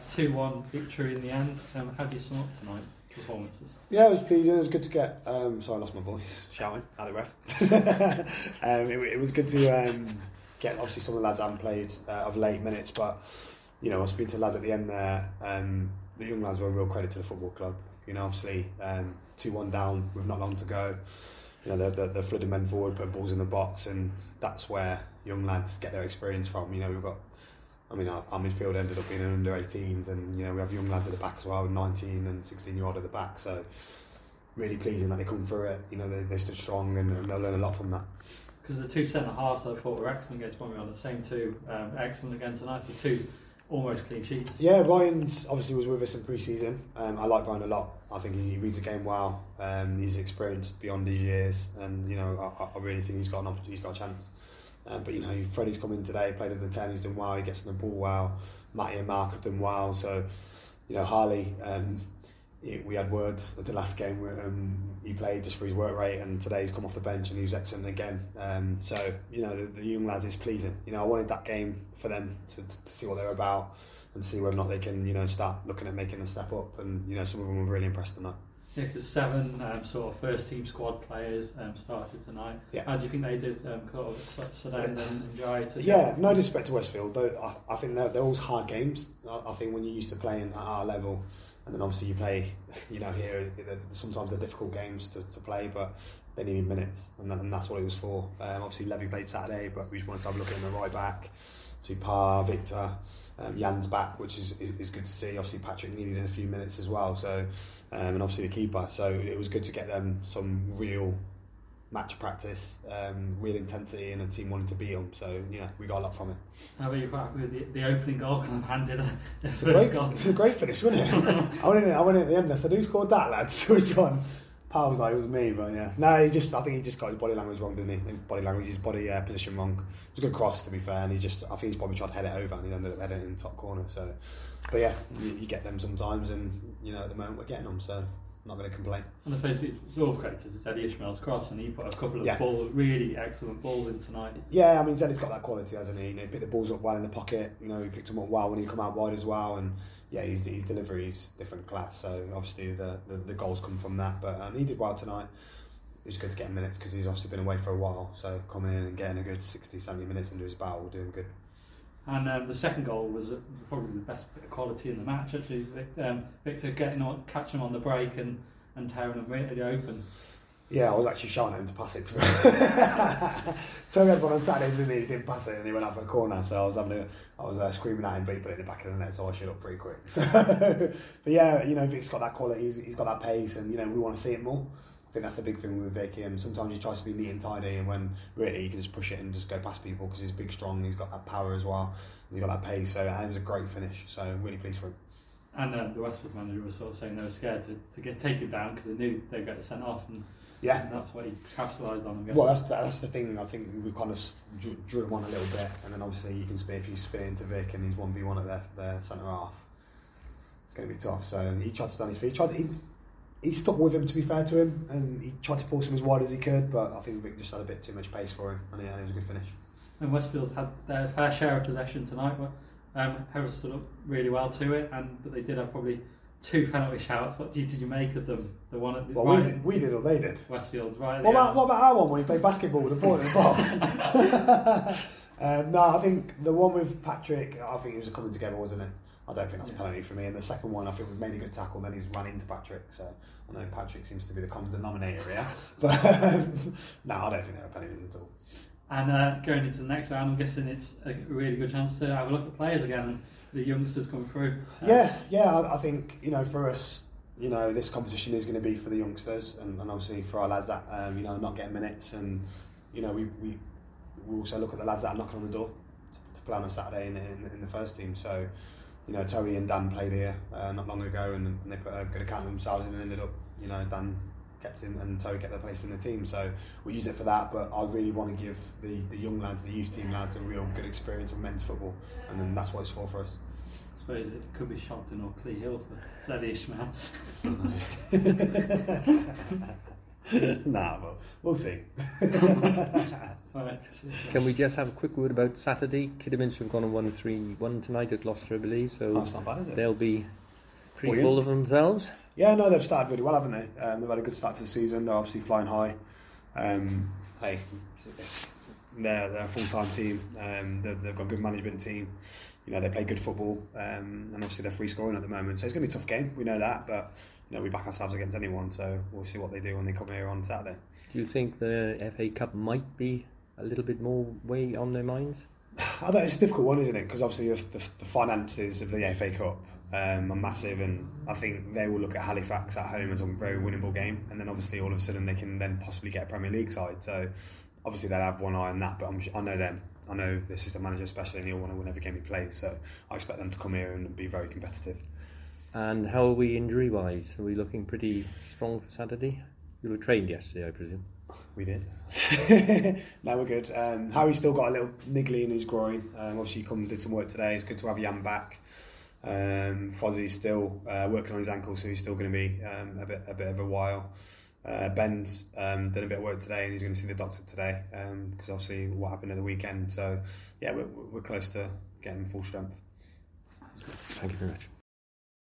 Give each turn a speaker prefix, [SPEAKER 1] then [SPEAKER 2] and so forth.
[SPEAKER 1] 2-1 victory in the end. How do you sum up tonight's performances?
[SPEAKER 2] Yeah, it was pleasing. It was good to get. Sorry, I lost my voice shouting at the ref. It was good to get. Obviously, some of the lads haven't played of late minutes, but I was speaking to the lads at the end there. The young lads were a real credit to the football club. Obviously 2-1 down with not long to go. They're flooding men forward, putting balls in the box, and that's where young lads get their experience from. We've got. Our midfield ended up being an under-18s, and we have young lads at the back as well, 19 and 16-year-old at the back. So really pleasing that they come through it. They stood strong, and they'll learn a lot from that. Because
[SPEAKER 1] the two centre halves I thought were excellent against Bromley on the same two, excellent again tonight. So two almost clean sheets.
[SPEAKER 2] Yeah, Ryan's obviously was with us in pre-season. I like Ryan a lot. I think he reads the game well. He's experienced beyond his years, and I really think he's got a chance. But Freddie's come in today, played at the 10, he's done well, he gets on the ball well. Matty and Mark have done well. So, Harley, we had words at the last game where he played just for his work rate, and today he's come off the bench and he was excellent again. So, the young lads is pleasing. I wanted that game for them to see what they're about and see whether or not they can, start looking at making a step up. And, some of them were really impressed tonight.
[SPEAKER 1] Yeah, because 7 sort of first team squad players started tonight.
[SPEAKER 2] Yeah.
[SPEAKER 1] How do you think they did sit down and enjoy it?
[SPEAKER 2] Yeah, no disrespect to Westfield, though I think they're always hard games. I think when you're used to playing at our level, and then obviously you play, here, sometimes they're difficult games to play, but they need minutes, and that's what it was for. Obviously Levy played Saturday, but we just wanted to have a look at him the right back, Tupar, Victor, Jan's back, which is good to see. Obviously Patrick needed a few minutes as well, so and obviously the keeper, so it was good to get them some real match practice, real intensity, and a team wanting to beat them. So we got a lot from it.
[SPEAKER 1] How about you quite happy with the opening goal? Kind of handed the first goal.
[SPEAKER 2] It's a great finish, wasn't it? I went in at the end. I said, "Who scored that, lads?" Which one? Pa was like, "It was me," but yeah. No, I think he just got his body language wrong, didn't he? His body position wrong. It was a good cross, to be fair, and I think he's probably tried to head it over, and he ended up heading it in the top corner. So, but yeah, you get them sometimes, and at the moment we're getting them, so I'm not going to complain.
[SPEAKER 1] And I suppose it's all credited to Eddie Ishmael's cross, and he put a couple of really excellent balls in tonight.
[SPEAKER 2] Yeah, Eddie's got that quality, hasn't he? He picked the balls up well in the pocket. He picked them up well when he come out wide as well, and yeah, his delivery is different class. So obviously the goals come from that, but he did well tonight. It was good to get him minutes because he's obviously been away for a while. So coming in and getting a good 60-70 minutes under his belt will do him good.
[SPEAKER 1] And the second goal was probably the best bit of quality in the match, actually. Victor catching him on the break and tearing him really open.
[SPEAKER 2] Yeah, I was actually shouting at him to pass it to him. Told everyone on Saturday, didn't he? He didn't pass it and he went out for a corner, so I was screaming at him, but he put it in the back of the net, so I shut up pretty quick. So, but yeah, Vic's got that quality, he's got that pace, and we want to see it more. I think that's the big thing with Vic. Sometimes he tries to be neat and tidy, and when really he can just push it and just go past people because he's big, strong, he's got that power as well, and he's got that pace, so it was a great finish, so I'm really pleased for him.
[SPEAKER 1] And the Westfields manager was sort of saying they were scared to take him down because they knew they'd get sent off, and that's what he capitalised on, I'm guessing. Well,
[SPEAKER 2] that's the thing. I think we kind of drew him on a little bit, and then obviously you can spin, if you spin it into Vic and he's 1v1 at their centre half, it's going to be tough. So he tried to stand his feet. He stuck with him, to be fair to him, and he tried to force him as wide as he could, but I think Vic just had a bit too much pace for him, and it was a good finish.
[SPEAKER 1] And Westfields had their fair share of possession tonight, but Hereford stood up really well to it, but they did have probably 2 penalty shouts. What did you make of them? The one at the
[SPEAKER 2] we did or they did?
[SPEAKER 1] Westfields, right?
[SPEAKER 2] What about our one when we played basketball with the ball in the box? No, I think the one with Patrick, I think it was a coming together, wasn't it? I don't think that's a penalty for me. And the second one, I think we made a good tackle, then he's run into Patrick. So I know Patrick seems to be the common denominator here. But no, I don't think there are penalties at all.
[SPEAKER 1] And going into the next round, I'm guessing it's a really good chance to have a look at players again and the youngsters coming through.
[SPEAKER 2] I think, for us, this competition is going to be for the youngsters and obviously for our lads that, not getting minutes. And, we also look at the lads that are knocking on the door to play on a Saturday in the first team. So, Terry and Dan played here not long ago and they put a good account of themselves in and ended up, Dan kept him and Terry kept their place in the team. So we use it for that, but I really want to give the young lads, the youth team lads, a real good experience of men's football, and then that's what it's for us.
[SPEAKER 1] I suppose it could be Shopton or Clee Hill for Eddie Ishmael.
[SPEAKER 2] Nah, well, we'll see.
[SPEAKER 1] Right.
[SPEAKER 3] Can we just have a quick word about Saturday? Kidderminster have gone on 1-3-1 tonight at Gloucester, I believe, so
[SPEAKER 2] That's not bad, is it?
[SPEAKER 3] they'll be pretty
[SPEAKER 2] Brilliant.
[SPEAKER 3] full of themselves.
[SPEAKER 2] Yeah, no, they've started really well, haven't they? They've had a good start to the season. They're obviously flying high. Hey, they're a full-time team. They've got a good management team. You know, they play good football, and obviously they're free scoring at the moment. So it's going to be a tough game. We know that, but you know, we back ourselves against anyone. So we'll see what they do when they come here on Saturday.
[SPEAKER 3] Do you think the FA Cup might be a little bit more weight on their minds?
[SPEAKER 2] I don't, it's a difficult one, isn't it? Because obviously the finances of the FA Cup are massive, and I think they will look at Halifax at home as a very winnable game, and then obviously all of a sudden they can then possibly get a Premier League side. So obviously they'll have one eye on that, but I know them. I know the assistant manager especially, and he'll want to win every game he plays. So I expect them to come here and be very competitive. And
[SPEAKER 3] how are we injury-wise? Are we looking pretty strong for Saturday? You were trained yesterday, I presume.
[SPEAKER 2] We did. No, we're good. Harry's still got a little niggly in his groin. Obviously, he come and did some work today. It's good to have Jan back. Fozzie's still working on his ankle, so he's still going to be a bit of a while. Ben's done a bit of work today, and he's going to see the doctor today because obviously what happened at the weekend. So yeah, we're close to getting full strength.
[SPEAKER 3] Thank you very much.